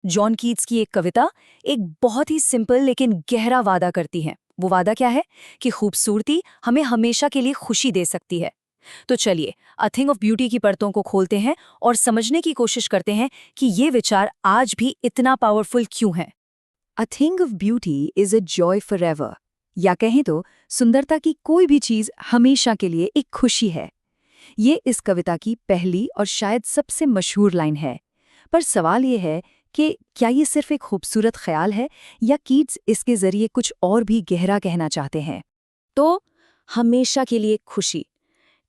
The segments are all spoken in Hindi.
जॉन कीट्स की एक कविता एक बहुत ही सिंपल लेकिन गहरा वादा करती है। वो वादा क्या है कि खूबसूरती हमें हमेशा के लिए खुशी दे सकती है। तो चलिए अ थिंग ऑफ ब्यूटी की परतों को खोलते हैं और समझने की कोशिश करते हैं कि ये विचार आज भी इतना पावरफुल क्यों है। A thing of beauty is a joy forever, या कहें तो सुंदरता की कोई भी चीज हमेशा के लिए एक खुशी है। ये इस कविता की पहली और शायद सबसे मशहूर लाइन है। पर सवाल ये है कि क्या ये सिर्फ एक खूबसूरत ख्याल है, या कीट्स इसके जरिए कुछ और भी गहरा कहना चाहते हैं। तो हमेशा के लिए खुशी।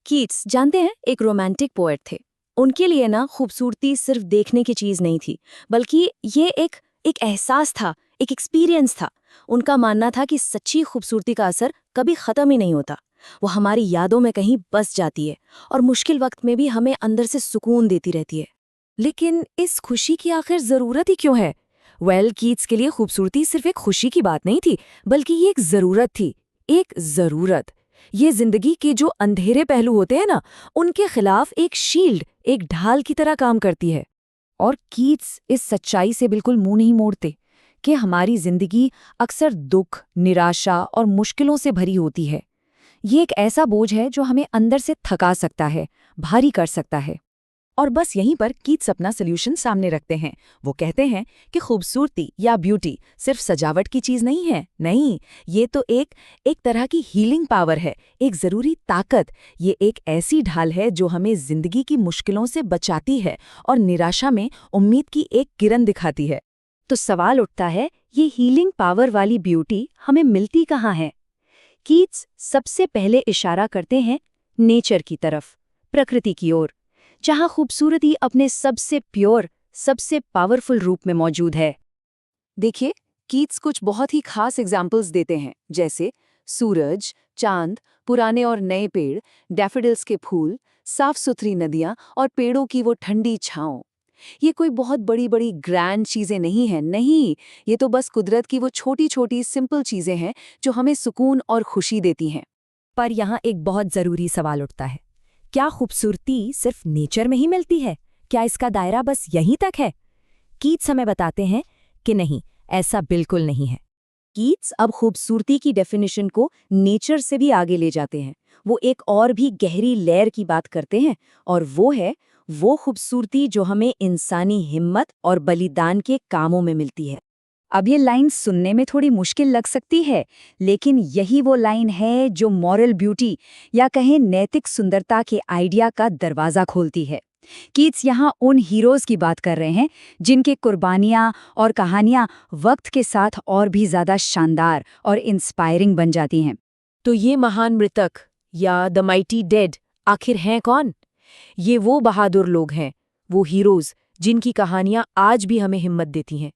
कीट्स जानते हैं एक रोमांटिक पोएट थे। उनके लिए ना खूबसूरती सिर्फ देखने की चीज नहीं थी, बल्कि ये एक एहसास था, एक एक्सपीरियंस था। उनका मानना था कि सच्ची खूबसूरती का असर कभी खत्म ही नहीं होता। वो हमारी यादों में कहीं बस जाती है और मुश्किल वक्त में भी हमें अंदर से सुकून देती रहती है। लेकिन इस खुशी की आखिर जरूरत ही क्यों है? कीट्स के लिए खूबसूरती सिर्फ एक खुशी की बात नहीं थी, बल्कि ये एक जरूरत थी। एक जरूरत। ये जिंदगी के जो अंधेरे पहलू होते हैं ना, उनके खिलाफ एक शील्ड, एक ढाल की तरह काम करती है। और कीट्स इस सच्चाई से बिल्कुल मुंह नहीं मोड़ते कि हमारी जिंदगी अक्सर दुख, निराशा और मुश्किलों से भरी होती है। ये एक ऐसा बोझ है जो हमें अंदर से थका सकता है, भारी कर सकता है। और बस यहीं पर कीट्स अपना सोल्यूशन सामने रखते हैं। वो कहते हैं कि खूबसूरती या ब्यूटी सिर्फ सजावट की चीज नहीं है। नहीं, ये तो एक तरह की हीलिंग पावर है, एक जरूरी ताकत। ये एक ऐसी ढाल है जो हमें जिंदगी की मुश्किलों से बचाती है और निराशा में उम्मीद की एक किरण दिखाती है। तो सवाल उठता है, ये हीलिंग पावर वाली ब्यूटी हमें मिलती कहाँ है? कीट्स सबसे पहले इशारा करते हैं नेचर की तरफ, प्रकृति की ओर, जहां खूबसूरती अपने सबसे प्योर, सबसे पावरफुल रूप में मौजूद है। देखिए, कीट्स कुछ बहुत ही खास एग्जाम्पल्स देते हैं, जैसे सूरज, चांद, पुराने और नए पेड़, डैफोडिल्स के फूल, साफ सुथरी नदियां और पेड़ों की वो ठंडी छांव। ये कोई बहुत बड़ी बड़ी ग्रैंड चीजें नहीं हैं, नहीं। ये तो बस कुदरत की वो छोटी छोटी सिंपल चीजें हैं जो हमें सुकून और खुशी देती हैं। पर यहाँ एक बहुत जरूरी सवाल उठता है। क्या खूबसूरती सिर्फ नेचर में ही मिलती है? क्या इसका दायरा बस यहीं तक है? कीट्स हमें बताते हैं कि नहीं, ऐसा बिल्कुल नहीं है। कीट्स अब खूबसूरती की डेफिनेशन को नेचर से भी आगे ले जाते हैं। वो एक और भी गहरी लेयर की बात करते हैं, और वो है वो खूबसूरती जो हमें इंसानी हिम्मत और बलिदान के कामों में मिलती है। अब ये लाइन सुनने में थोड़ी मुश्किल लग सकती है, लेकिन यही वो लाइन है जो मॉरल ब्यूटी या कहें नैतिक सुंदरता के आइडिया का दरवाजा खोलती है। कीट्स यहाँ उन हीरोज की बात कर रहे हैं जिनके कुर्बानियाँ और कहानियाँ वक्त के साथ और भी ज्यादा शानदार और इंस्पायरिंग बन जाती हैं। तो ये महान मृतक या द माइटी डेड आखिर हैं कौन? ये वो बहादुर लोग हैं, वो हीरोज जिनकी कहानियां आज भी हमें हिम्मत देती हैं।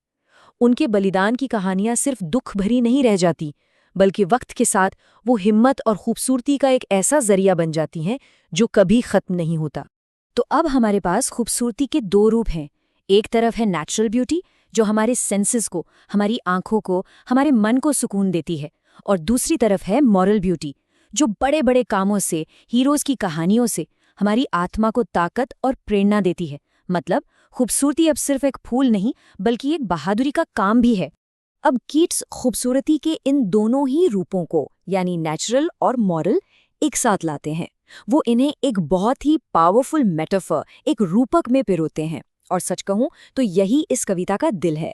उनके बलिदान की कहानियां सिर्फ दुख भरी नहीं रह जाती, बल्कि वक्त के साथ वो हिम्मत और खूबसूरती का एक ऐसा जरिया बन जाती हैं जो कभी खत्म नहीं होता। तो अब हमारे पास खूबसूरती के दो रूप हैं। एक तरफ है नेचुरल ब्यूटी, जो हमारे सेंसेस को, हमारी आंखों को, हमारे मन को सुकून देती है, और दूसरी तरफ है मॉरल ब्यूटी, जो बड़े बड़े कामों से, हीरोज की कहानियों से हमारी आत्मा को ताकत और प्रेरणा देती है। मतलब खूबसूरती अब सिर्फ एक फूल नहीं, बल्कि एक बहादुरी का काम भी है। अब कीट्स खूबसूरती के इन दोनों ही रूपों को, यानी नेचुरल और मॉरल, एक साथ लाते हैं। वो इन्हें एक बहुत ही पावरफुल मेटाफर, एक रूपक में पिरोते हैं। और सच कहूं तो यही इस कविता का दिल है।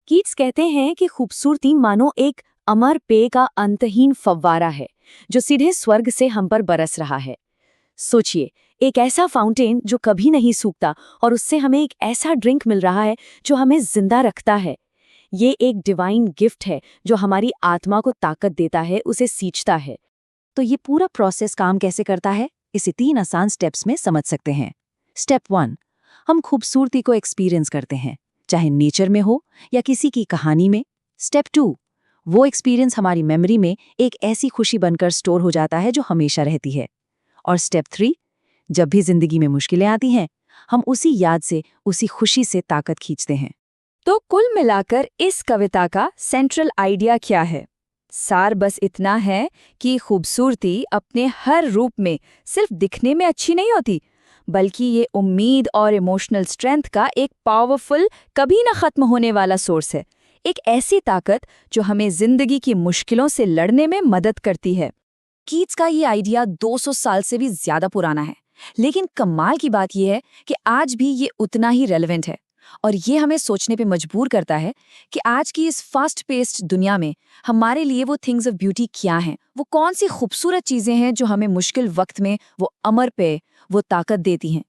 कीट्स कहते हैं कि खूबसूरती मानो एक अमर पेय का अंतहीन फव्वारा है, जो सीधे स्वर्ग से हम पर बरस रहा है। सोचिए, एक ऐसा फाउंटेन जो कभी नहीं सूखता, और उससे हमें एक ऐसा ड्रिंक मिल रहा है जो हमें जिंदा रखता है। ये एक डिवाइन गिफ्ट है जो हमारी आत्मा को ताकत देता है, उसे सींचता है। तो ये पूरा प्रोसेस काम कैसे करता है, इसे 3 आसान स्टेप्स में समझ सकते हैं। स्टेप 1, हम खूबसूरती को एक्सपीरियंस करते हैं, चाहे नेचर में हो या किसी की कहानी में। स्टेप 2, वो एक्सपीरियंस हमारी मेमोरी में एक ऐसी खुशी बनकर स्टोर हो जाता है जो हमेशा रहती है। और स्टेप 3, जब भी जिंदगी में मुश्किलें आती हैं, हम उसी याद से, उसी खुशी से ताकत खींचते हैं। तो कुल मिलाकर इस कविता का सेंट्रल आइडिया क्या है? सार बस इतना है कि खूबसूरती अपने हर रूप में सिर्फ दिखने में अच्छी नहीं होती, बल्कि ये उम्मीद और इमोशनल स्ट्रेंथ का एक पावरफुल, कभी ना खत्म होने वाला सोर्स है। एक ऐसी ताकत जो हमें जिंदगी की मुश्किलों से लड़ने में मदद करती है। कीट्स का ये आइडिया 200 साल से भी ज्यादा पुराना है, लेकिन कमाल की बात यह है कि आज भी ये उतना ही रेलेवेंट है। और ये हमें सोचने पे मजबूर करता है कि आज की इस फास्ट पेस्ड दुनिया में हमारे लिए वो थिंग्स ऑफ ब्यूटी क्या हैं, वो कौन सी खूबसूरत चीजें हैं जो हमें मुश्किल वक्त में वो अमर पे वो ताकत देती हैं।